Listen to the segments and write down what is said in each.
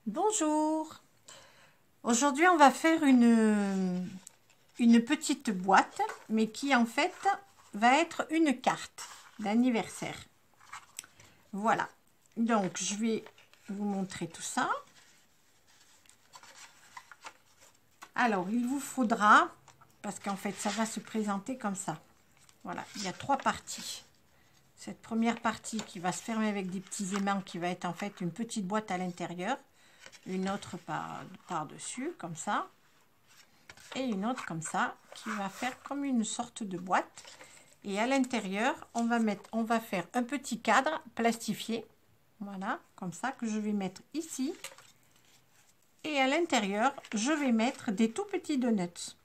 Bonjour. Aujourd'hui, on va faire une petite boîte, mais qui en fait va être une carte d'anniversaire. Voilà. Donc, je vais vous montrer tout ça. Alors, il vous faudra, parce qu'en fait, ça va se présenter comme ça. Voilà, il y a 3 parties. Cette première partie qui va se fermer avec des petits aimants, qui va être en fait une petite boîte à l'intérieur. Une autre par-dessus, comme ça. Et une autre comme ça, qui va faire comme une sorte de boîte. Et à l'intérieur, on va faire un petit cadre plastifié. Voilà, comme ça, que je vais mettre ici. Et à l'intérieur, je vais mettre des tout petits donuts.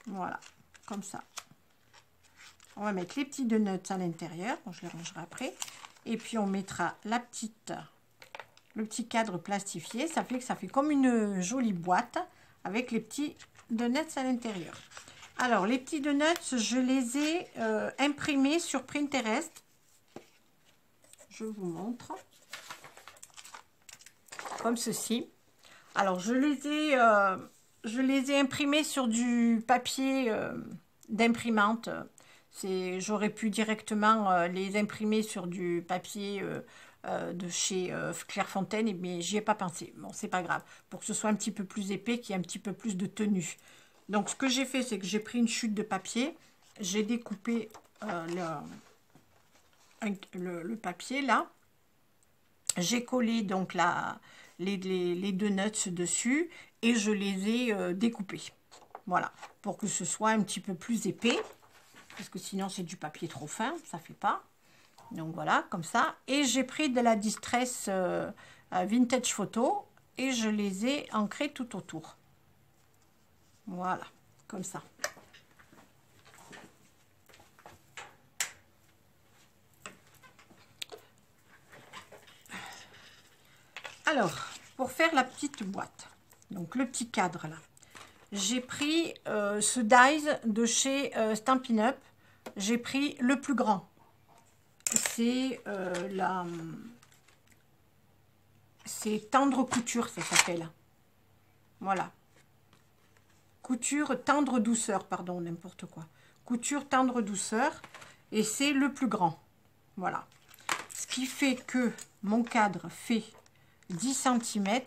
Voilà, comme ça. On va mettre les petits donuts à l'intérieur. Bon, je les rangerai après. Et puis, on mettra le petit cadre plastifié. Ça fait que ça fait comme une jolie boîte avec les petits donuts à l'intérieur. Alors, les petits donuts, je les ai imprimés sur Pinterest. Je vous montre. Comme ceci. Alors, je les ai imprimés sur du papier d'imprimante. J'aurais pu directement les imprimer sur du papier de chez Clairefontaine, mais j'y ai pas pensé. Bon, c'est pas grave. Pour que ce soit un petit peu plus épais, qu'il y ait un petit peu plus de tenue. Donc, ce que j'ai fait, c'est que j'ai pris une chute de papier. J'ai découpé le papier, là. J'ai collé, donc, les donuts dessus. Et je les ai découpés. Voilà. Pour que ce soit un petit peu plus épais. Parce que sinon, c'est du papier trop fin. Ça fait pas. Donc voilà, comme ça. Et j'ai pris de la Distress Vintage Photo et je les ai ancrés tout autour. Voilà, comme ça. Alors, pour faire la petite boîte, donc le petit cadre là, j'ai pris ce dies de chez Stampin' Up. J'ai pris le plus grand. C'est c'est tendre couture, ça s'appelle. Voilà. Couture tendre douceur, pardon, n'importe quoi. Couture tendre douceur. Et c'est le plus grand. Voilà. Ce qui fait que mon cadre fait 10 cm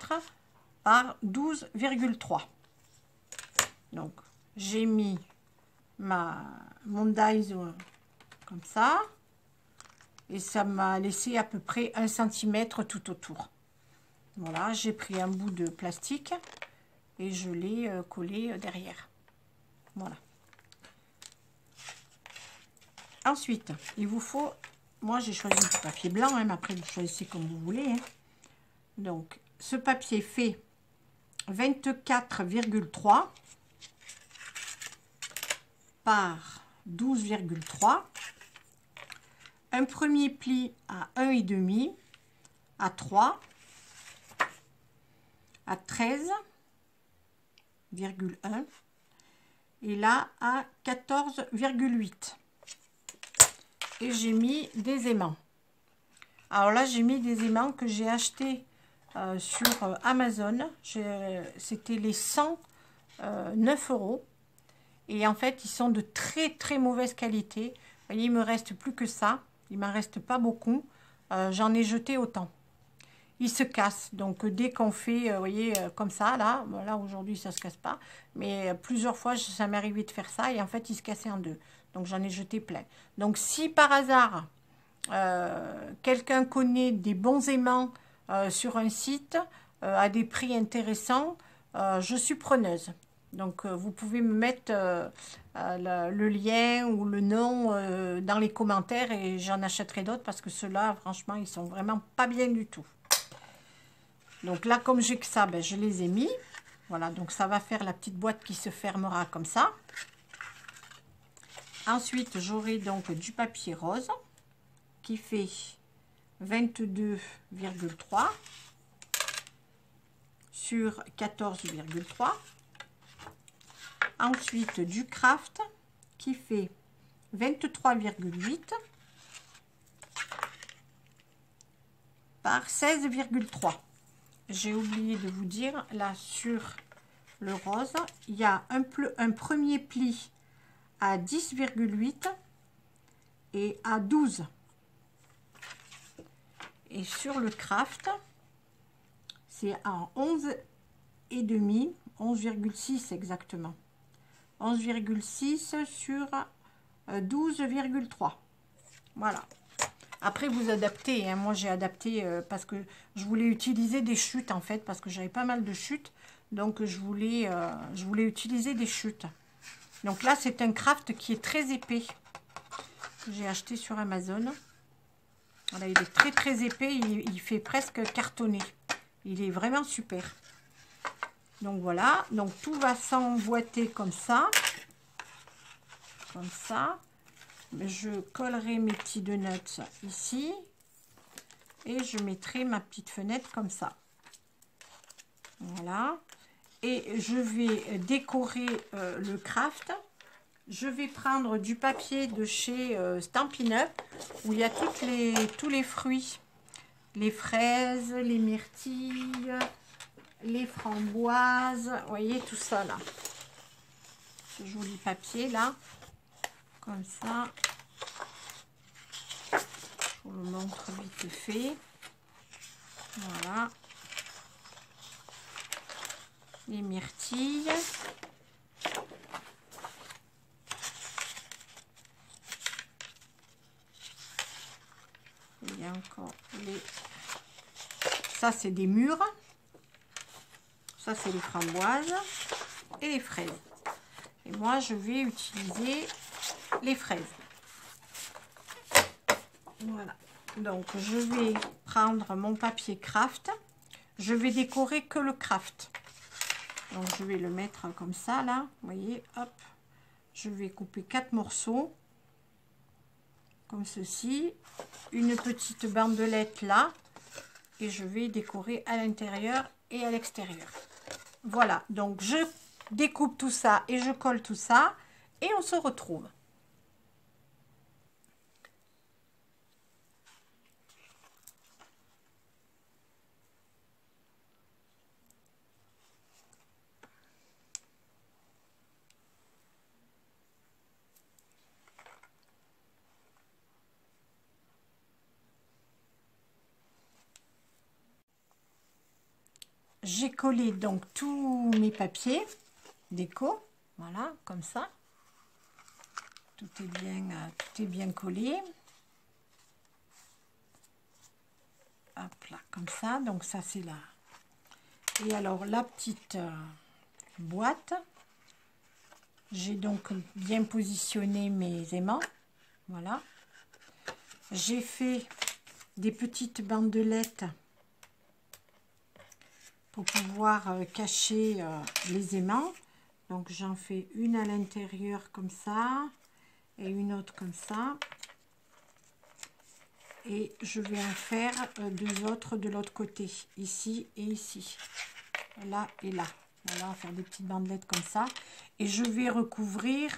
par 12,3. Donc, j'ai mis mon dies comme ça. Et ça m'a laissé à peu près 1 cm tout autour. Voilà, j'ai pris un bout de plastique et je l'ai collé derrière. Voilà. Ensuite, il vous faut... Moi, j'ai choisi du papier blanc, hein, mais après, vous choisissez comme vous voulez. Hein. Donc, ce papier fait 24,3 par 12,3. Un premier pli à 1,5, à 3, à 13,1 et là à 14,8. Et j'ai mis des aimants. Alors là, j'ai mis des aimants que j'ai achetés sur Amazon. C'était les 109 €. Et en fait, ils sont de très très mauvaise qualité. Vous voyez, il me reste plus que ça. Il m'en reste pas beaucoup. J'en ai jeté autant. Ils se cassent. Donc, dès qu'on fait, vous voyez, comme ça, là, bon, là, aujourd'hui, ça ne se casse pas. Mais plusieurs fois, ça m'est arrivé de faire ça. Et en fait, ils se cassaient en deux. Donc, j'en ai jeté plein. Donc, si par hasard, quelqu'un connaît des bons aimants sur un site, à des prix intéressants, je suis preneuse. Donc, vous pouvez me mettre le lien ou le nom dans les commentaires et j'en achèterai d'autres parce que ceux-là, franchement, ils sont vraiment pas bien du tout. Donc là, comme j'ai que ça, ben, je les ai mis. Voilà, donc ça va faire la petite boîte qui se fermera comme ça. Ensuite, j'aurai donc du papier rose qui fait 22,3 sur 14,3. Ensuite, du craft qui fait 23,8 par 16,3. j'ai oublié de vous dire, là sur le rose, il y a un premier pli à 10,8 et à 12. Et sur le craft, c'est à 11,5, 11,6 exactement. 11,6 sur 12,3. Voilà. Après, vous adaptez. Hein. Moi, j'ai adapté parce que je voulais utiliser des chutes, en fait, parce que j'avais pas mal de chutes. Donc, je voulais utiliser des chutes. Donc là, c'est un craft qui est très épais. J'ai acheté sur Amazon. Voilà, il est très, très épais. Il fait presque cartonné. Il est vraiment super. Donc, voilà. Donc, tout va s'emboîter comme ça. Comme ça. Je collerai mes petits donuts ici et je mettrai ma petite fenêtre comme ça. Voilà. Et je vais décorer le craft. Je vais prendre du papier de chez Stampin' Up où il y a tous les fruits. Les fraises, les myrtilles, les framboises. Vous voyez tout ça là. Ce joli papier là. Comme ça. Je vous le montre vite fait. Voilà. Les myrtilles. Il y a encore les... Ça, c'est des mûres. Ça, c'est les framboises et les fraises. Et moi, je vais utiliser les fraises. Voilà. Donc, je vais prendre mon papier craft. Je vais décorer que le craft. Donc, je vais le mettre comme ça, là. Vous voyez, hop. Je vais couper 4 morceaux. Comme ceci. Une petite bandelette là. Et je vais décorer à l'intérieur et à l'extérieur. Voilà. Donc, je découpe tout ça et je colle tout ça. Et on se retrouve. J'ai collé donc tous mes papiers déco, voilà, comme ça. Tout est bien collé. Hop là, comme ça. Donc ça c'est là. Et alors la petite boîte, j'ai donc bien positionné mes aimants. Voilà. J'ai fait des petites bandelettes pour pouvoir cacher les aimants. Donc j'en fais une à l'intérieur comme ça et une autre comme ça. Et je vais en faire deux autres de l'autre côté, ici et ici, là et là. Voilà, on va faire des petites bandelettes comme ça. Et je vais recouvrir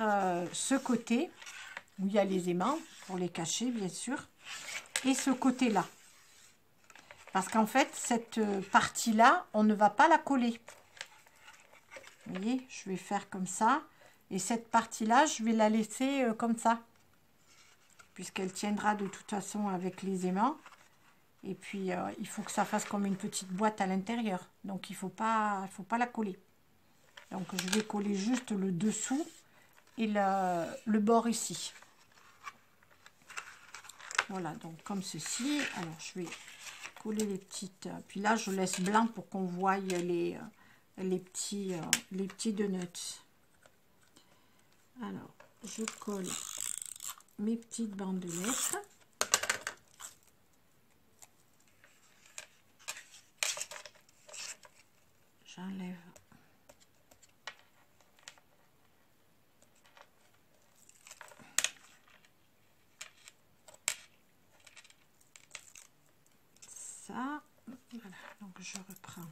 ce côté où il y a les aimants, pour les cacher bien sûr, et ce côté-là. Parce qu'en fait, cette partie-là, on ne va pas la coller. Vous voyez, je vais faire comme ça. Et cette partie-là, je vais la laisser comme ça. Puisqu'elle tiendra de toute façon avec les aimants. Et puis, il faut que ça fasse comme une petite boîte à l'intérieur. Donc, il ne faut pas la coller. Donc, je vais coller juste le dessous et le bord ici. Voilà, donc comme ceci. Alors, je vais coller les petites... Puis là, je laisse blanc pour qu'on voie les petits donuts. Alors, je colle mes petites bandelettes. J'enlève ça. Voilà, donc je reprends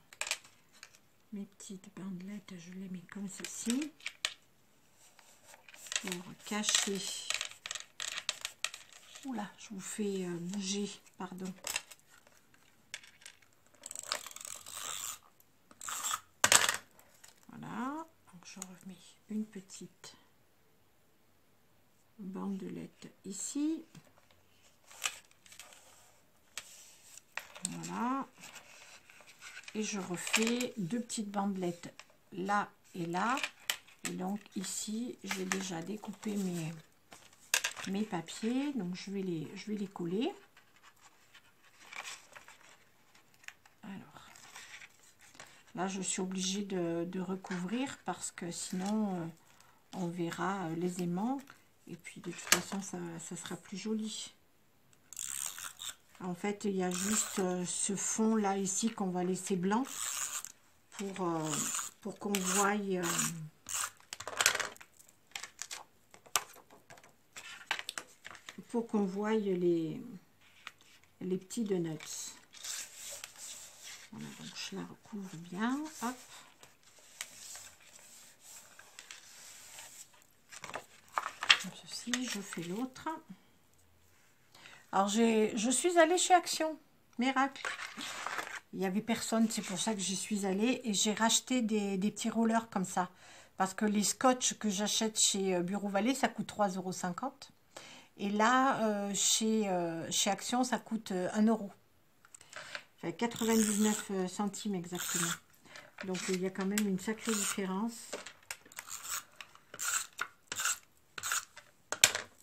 mes petites bandelettes, je les mets comme ceci pour cacher. Oula, je vous fais bouger, pardon. mets une petite bandelette ici. Voilà. Et je refais 2 petites bandelettes là et là. Et donc ici, j'ai déjà découpé mes papiers. Donc je vais les coller. Alors, là, je suis obligée de recouvrir parce que sinon, on verra les aimants. Et puis, de toute façon, ça sera plus joli. En fait, il y a juste ce fond là, ici, qu'on va laisser blanc pour qu'on voie... pour qu'on voie les petits donuts. Voilà, donc je la recouvre bien. Hop. Comme ceci, je fais l'autre. Alors, je suis allée chez Action, miracle. Il n'y avait personne, c'est pour ça que j'y suis allée. Et j'ai racheté des petits rollers comme ça. Parce que les scotch que j'achète chez Bureau Vallée, ça coûte 3,50 €. Et là, chez Action, ça coûte 1 €. Enfin, 99 centimes exactement. Donc, il y a quand même une sacrée différence.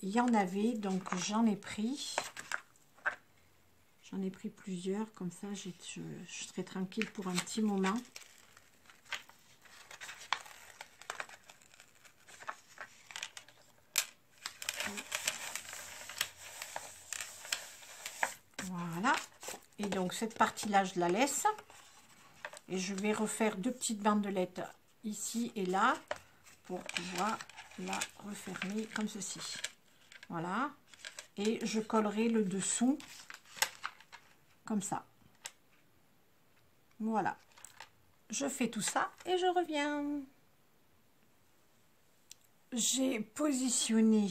Il y en avait, donc j'en ai pris. J'en ai pris plusieurs, comme ça je serai tranquille pour un petit moment. Voilà. Et donc cette partie-là, je la laisse. Et je vais refaire 2 petites bandelettes ici et là pour pouvoir la refermer comme ceci. Voilà. Et je collerai le dessous comme ça. Voilà. Je fais tout ça et je reviens. J'ai positionné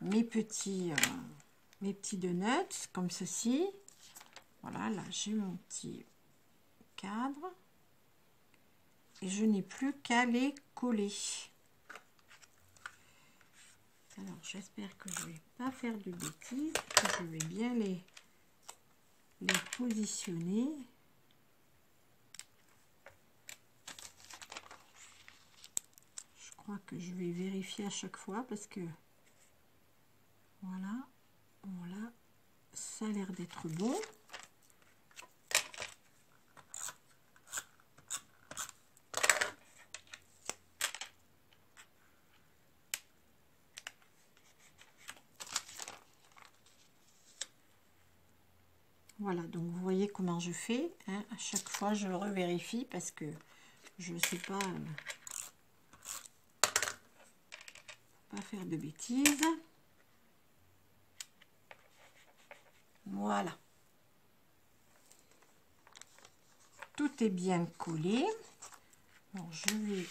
mes petits donuts comme ceci. Voilà, là j'ai mon petit cadre. Et je n'ai plus qu'à les coller. Alors j'espère que je ne vais pas faire de bêtises, que je vais bien les positionner. Je crois que je vais vérifier à chaque fois parce que voilà, ça a l'air d'être bon. Voilà, donc vous voyez comment je fais, hein. À chaque fois je revérifie parce que je ne sais pas, faire de bêtises. Voilà. Tout est bien collé. Alors je vais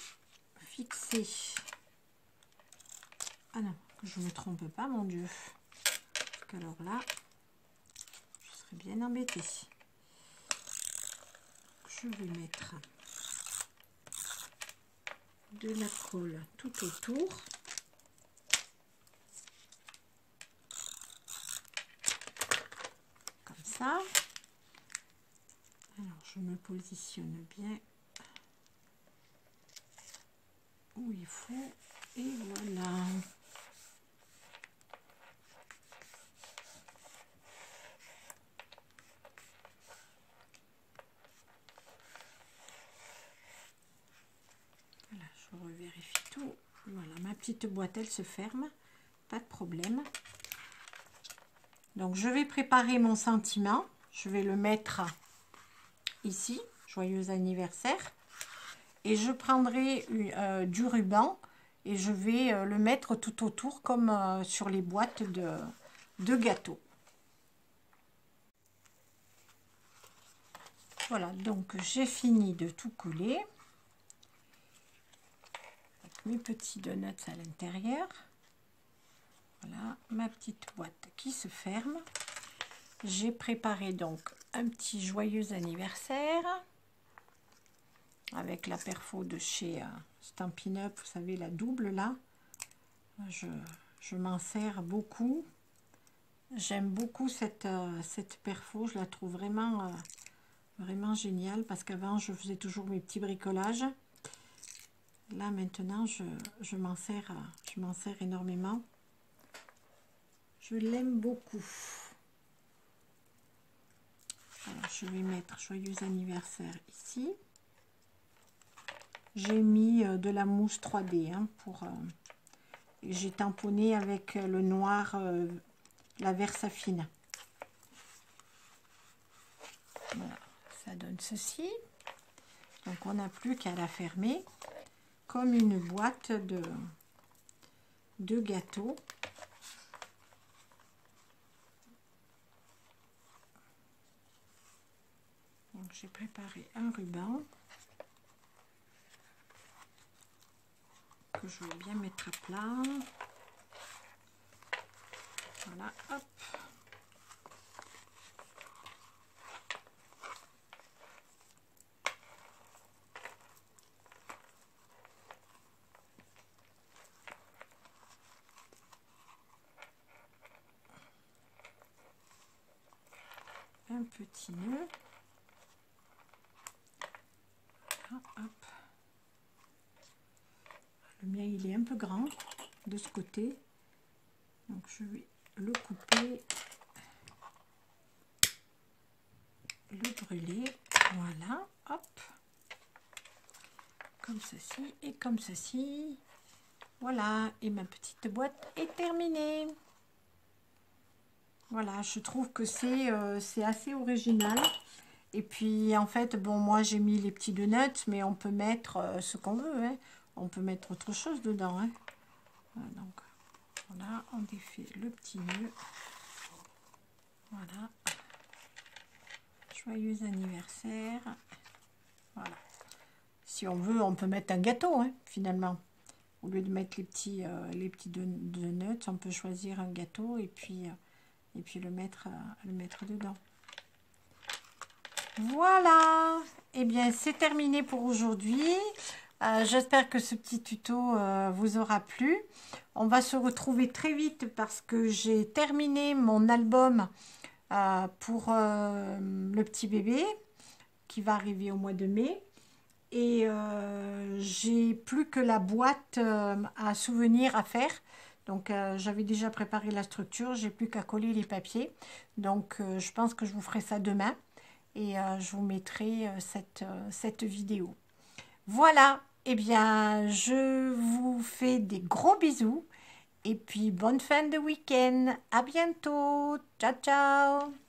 fixer. Ah non, que je ne me trompe pas, mon Dieu. Parce qu'alors là, je serais bien embêtée. Je vais mettre de la colle tout autour. Comme ça. Alors je me positionne bien où il faut. Et voilà. Voilà, je revérifie tout. Voilà, ma petite boîte, elle se ferme. Pas de problème. Donc, je vais préparer mon sentiment. Je vais le mettre ici. Joyeux anniversaire. Et je prendrai du ruban et je vais le mettre tout autour comme sur les boîtes de gâteaux. Voilà, donc j'ai fini de tout coller. Avec mes petits donuts à l'intérieur. Voilà, ma petite boîte qui se ferme. J'ai préparé donc un petit joyeux anniversaire avec la perfo de chez Stampin' Up, vous savez, la double là. Je m'en sers beaucoup. J'aime beaucoup cette perfo, je la trouve vraiment, vraiment géniale parce qu'avant je faisais toujours mes petits bricolages. Là maintenant je m'en sers énormément. Je l'aime beaucoup. Alors je vais mettre joyeux anniversaire ici. J'ai mis de la mousse 3D hein, pour j'ai tamponné avec le noir la Versafine. Voilà, ça donne ceci. Donc on n'a plus qu'à la fermer comme une boîte de gâteaux. Donc j'ai préparé un ruban que je vais bien mettre à plat. Voilà, hop. Un petit nœud. Voilà, hop. Le mien il est un peu grand de ce côté, donc je vais le couper, le brûler, voilà, hop, comme ceci et comme ceci, voilà, et ma petite boîte est terminée. Voilà, je trouve que c'est assez original. Et puis en fait, bon, moi j'ai mis les petits donuts, mais on peut mettre ce qu'on veut, hein. On peut mettre autre chose dedans, hein. Voilà, donc voilà, on défait le petit nœud. Voilà. Joyeux anniversaire. Voilà. Si on veut, on peut mettre un gâteau, hein, finalement. Au lieu de mettre les petits donuts, on peut choisir un gâteau et puis le mettre dedans. Voilà. Eh bien, c'est terminé pour aujourd'hui. J'espère que ce petit tuto vous aura plu. On va se retrouver très vite parce que j'ai terminé mon album pour le petit bébé qui va arriver au mois de mai. Et j'ai plus que la boîte à souvenirs à faire. Donc j'avais déjà préparé la structure, j'ai plus qu'à coller les papiers. Donc je pense que je vous ferai ça demain. Et je vous mettrai cette vidéo. Voilà, eh bien, je vous fais des gros bisous et puis bonne fin de week-end. À bientôt. Ciao, ciao.